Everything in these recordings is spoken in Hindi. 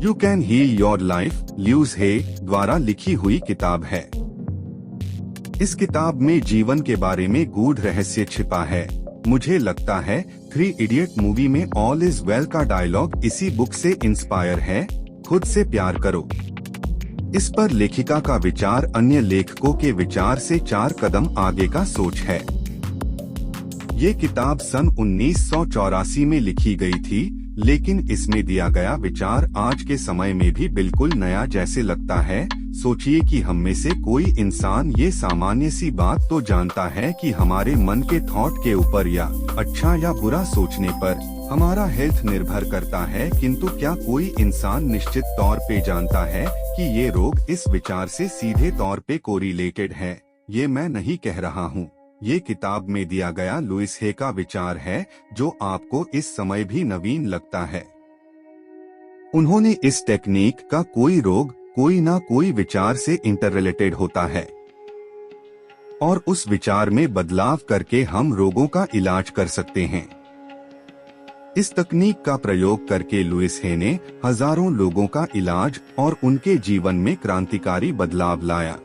You can heal your life Louise Hay द्वारा लिखी हुई किताब है। इस किताब में जीवन के बारे में गूढ़ रहस्य छिपा है। मुझे लगता है 3 इडियट मूवी में ऑल इज वेल का डायलॉग इसी बुक से इंस्पायर है, खुद से प्यार करो। इस पर लेखिका का विचार अन्य लेखकों के विचार से 4 कदम आगे का सोच है। ये किताब सन 1984 में लिखी गई थी, लेकिन इसमें दिया गया विचार आज के समय में भी बिल्कुल नया जैसे लगता है। सोचिए कि हम में से कोई इंसान ये सामान्य सी बात तो जानता है कि हमारे मन के थॉट के ऊपर या अच्छा या बुरा सोचने पर हमारा हेल्थ निर्भर करता है, किंतु क्या कोई इंसान निश्चित तौर पे जानता है कि ये रोग इस विचार से सीधे तौर पे कोरिलेटेड है? ये मैं नहीं कह रहा हूँ, ये किताब में दिया गया लुइस हे का विचार है, जो आपको इस समय भी नवीन लगता है। उन्होंने इस टेक्निक का कोई रोग कोई ना कोई विचार से इंटररिलेटेड होता है और उस विचार में बदलाव करके हम रोगों का इलाज कर सकते हैं। इस तकनीक का प्रयोग करके लुइस हे ने हजारों लोगों का इलाज और उनके जीवन में क्रांतिकारी बदलाव लाया।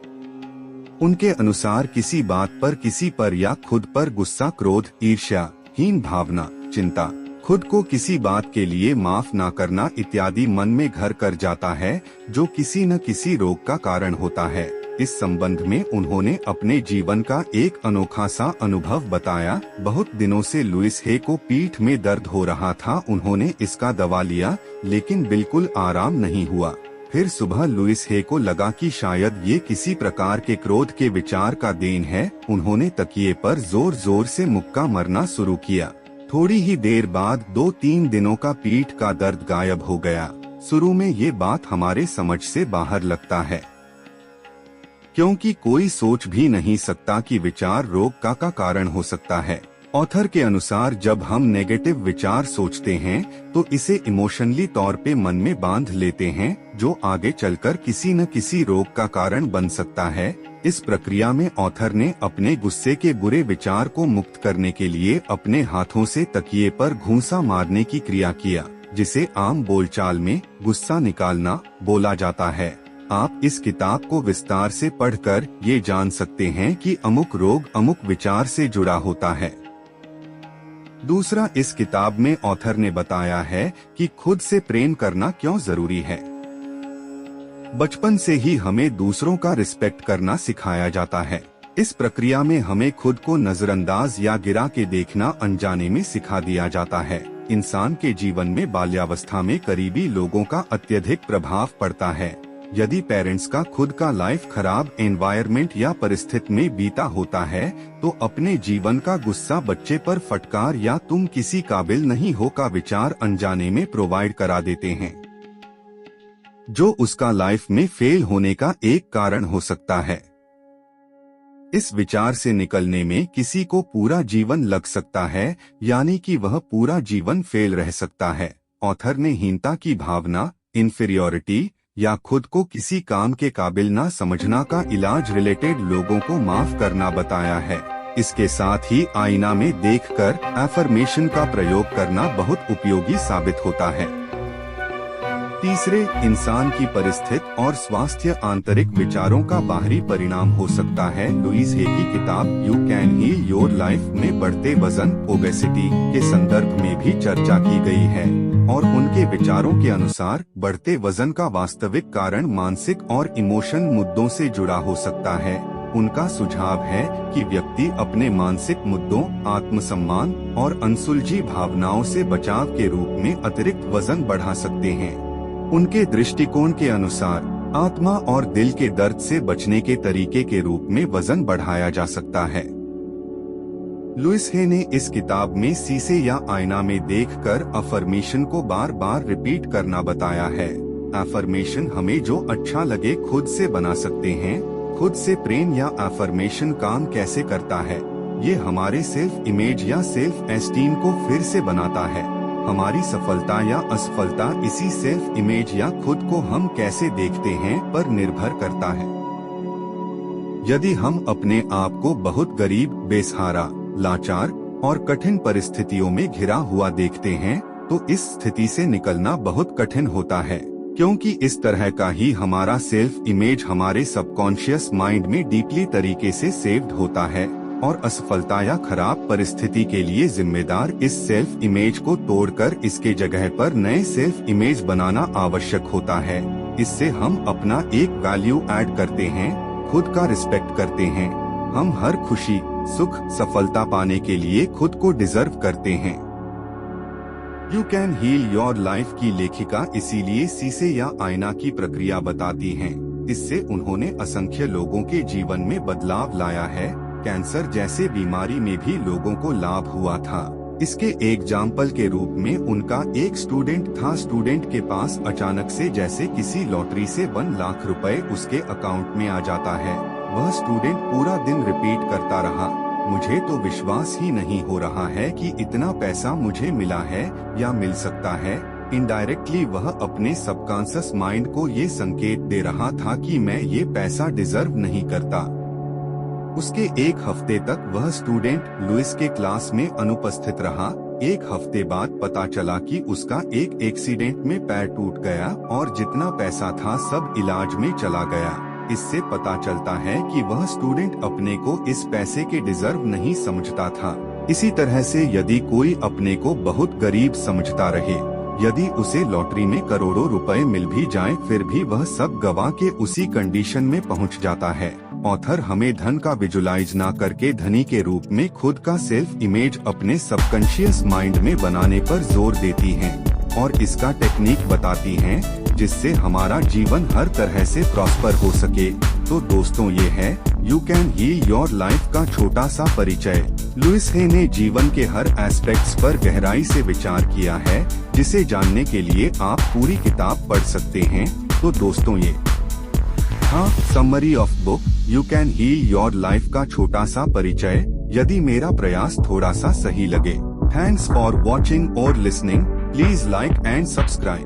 उनके अनुसार किसी बात पर, किसी पर या खुद पर गुस्सा, क्रोध, ईर्ष्या, हीन भावना, चिंता, खुद को किसी बात के लिए माफ ना करना इत्यादि मन में घर कर जाता है, जो किसी न किसी रोग का कारण होता है। इस संबंध में उन्होंने अपने जीवन का एक अनोखा सा अनुभव बताया। बहुत दिनों से लुइस हे को पीठ में दर्द हो रहा था। उन्होंने इसका दवा लिया, लेकिन बिल्कुल आराम नहीं हुआ। फिर सुबह लुइस हे को लगा कि शायद ये किसी प्रकार के क्रोध के विचार का देन है। उन्होंने तकिए पर जोर जोर से मुक्का मारना शुरू किया। थोड़ी ही देर बाद 2-3 दिनों का पीठ का दर्द गायब हो गया। शुरू में ये बात हमारे समझ से बाहर लगता है, क्योंकि कोई सोच भी नहीं सकता कि विचार रोग का कारण हो सकता है। ऑथर के अनुसार जब हम नेगेटिव विचार सोचते हैं तो इसे इमोशनली तौर पे मन में बांध लेते हैं, जो आगे चलकर किसी न किसी रोग का कारण बन सकता है। इस प्रक्रिया में ऑथर ने अपने गुस्से के बुरे विचार को मुक्त करने के लिए अपने हाथों से तकिए पर घूंसा मारने की क्रिया किया, जिसे आम बोलचाल में गुस्सा निकालना बोला जाता है। आप इस किताब को विस्तार से पढ़कर ये जान सकते हैं कि अमुक रोग अमुक विचार से जुड़ा होता है। दूसरा, इस किताब में ऑथर ने बताया है कि खुद से प्रेम करना क्यों जरूरी है। बचपन से ही हमें दूसरों का रिस्पेक्ट करना सिखाया जाता है। इस प्रक्रिया में हमें खुद को नजरअंदाज या गिरा के देखना अनजाने में सिखा दिया जाता है। इंसान के जीवन में बाल्यावस्था में करीबी लोगों का अत्यधिक प्रभाव पड़ता है। यदि पेरेंट्स का खुद का लाइफ खराब एनवायरनमेंट या परिस्थिति में बीता होता है, तो अपने जीवन का गुस्सा बच्चे पर फटकार या तुम किसी काबिल नहीं हो का विचार अनजाने में प्रोवाइड करा देते हैं, जो उसका लाइफ में फेल होने का एक कारण हो सकता है। इस विचार से निकलने में किसी को पूरा जीवन लग सकता है, यानी कि वह पूरा जीवन फेल रह सकता है। ऑथर ने हीनता की भावना, इन्फीरियोरिटी या खुद को किसी काम के काबिल ना समझना का इलाज रिलेटेड लोगों को माफ करना बताया है। इसके साथ ही आईना में देखकर एफर्मेशन का प्रयोग करना बहुत उपयोगी साबित होता है। तीसरे, इंसान की परिस्थिति और स्वास्थ्य आंतरिक विचारों का बाहरी परिणाम हो सकता है। लुइस हे की किताब you can heal your life में बढ़ते वजन, ओबेसिटी के संदर्भ में भी चर्चा की गई है और उनके विचारों के अनुसार बढ़ते वजन का वास्तविक कारण मानसिक और इमोशन मुद्दों से जुड़ा हो सकता है। उनका सुझाव है कि व्यक्ति अपने मानसिक मुद्दों, आत्मसम्मान और अनसुलझी भावनाओं से बचाव के रूप में अतिरिक्त वजन बढ़ा सकते हैं। उनके दृष्टिकोण के अनुसार आत्मा और दिल के दर्द से बचने के तरीके के रूप में वजन बढ़ाया जा सकता है। लुइस हे ने इस किताब में शीशे या आईना में देखकर अफर्मेशन को बार बार रिपीट करना बताया है। अफर्मेशन हमें जो अच्छा लगे खुद से बना सकते हैं। खुद से प्रेम या अफर्मेशन काम कैसे करता है? ये हमारे सेल्फ इमेज या सेल्फ एस्टीम को फिर से बनाता है। हमारी सफलता या असफलता इसी सेल्फ इमेज या खुद को हम कैसे देखते हैं पर निर्भर करता है। यदि हम अपने आप को बहुत गरीब, बेसहारा, लाचार और कठिन परिस्थितियों में घिरा हुआ देखते हैं, तो इस स्थिति से निकलना बहुत कठिन होता है, क्योंकि इस तरह का ही हमारा सेल्फ इमेज हमारे सबकॉन्शियस माइंड में डीपली तरीके से सेव्ड होता है और असफलता या खराब परिस्थिति के लिए जिम्मेदार इस सेल्फ इमेज को तोड़कर इसके जगह पर नए सेल्फ इमेज बनाना आवश्यक होता है। इससे हम अपना एक वैल्यू ऐड करते हैं, खुद का रिस्पेक्ट करते हैं। हम हर खुशी, सुख, सफलता पाने के लिए खुद को डिजर्व करते हैं। You can heal your life की लेखिका इसीलिए शीशे या आईना की प्रक्रिया बताती हैं। इससे उन्होंने असंख्य लोगों के जीवन में बदलाव लाया है। कैंसर जैसे बीमारी में भी लोगों को लाभ हुआ था। इसके एग्जाम्पल के रूप में उनका एक स्टूडेंट था। स्टूडेंट के पास अचानक से जैसे किसी लॉटरी से 1 लाख रुपए उसके अकाउंट में आ जाता है। वह स्टूडेंट पूरा दिन रिपीट करता रहा, मुझे तो विश्वास ही नहीं हो रहा है कि इतना पैसा मुझे मिला है या मिल सकता है। इनडायरेक्टली वह अपने सबकॉन्शियस माइंड को ये संकेत दे रहा था कि मैं ये पैसा डिजर्व नहीं करता। उसके एक हफ्ते तक वह स्टूडेंट लुइस के क्लास में अनुपस्थित रहा। एक हफ्ते बाद पता चला कि उसका एक एक्सीडेंट में पैर टूट गया और जितना पैसा था सब इलाज में चला गया। इससे पता चलता है कि वह स्टूडेंट अपने को इस पैसे के डिजर्व नहीं समझता था। इसी तरह से यदि कोई अपने को बहुत गरीब समझता रहे, यदि उसे लॉटरी में करोड़ों रुपए मिल भी जाए, फिर भी वह सब गवा के उसी कंडीशन में पहुंच जाता है। ऑथर हमें धन का विजुलाइज ना करके धनी के रूप में खुद का सेल्फ इमेज अपने सबकॉन्शियस माइंड में बनाने पर जोर देती हैं और इसका टेक्निक बताती हैं जिससे हमारा जीवन हर तरह से प्रॉस्पर हो सके। तो दोस्तों, ये है you can heal your life का छोटा सा परिचय। लुइस हे ने जीवन के हर एस्पेक्ट्स पर गहराई से विचार किया है, जिसे जानने के लिए आप पूरी किताब पढ़ सकते हैं। तो दोस्तों, ये हाँ summary of book you can heal your life का छोटा सा परिचय। यदि मेरा प्रयास थोड़ा सा सही लगे, थैंक्स फॉर वॉचिंग और listening. Please like and subscribe.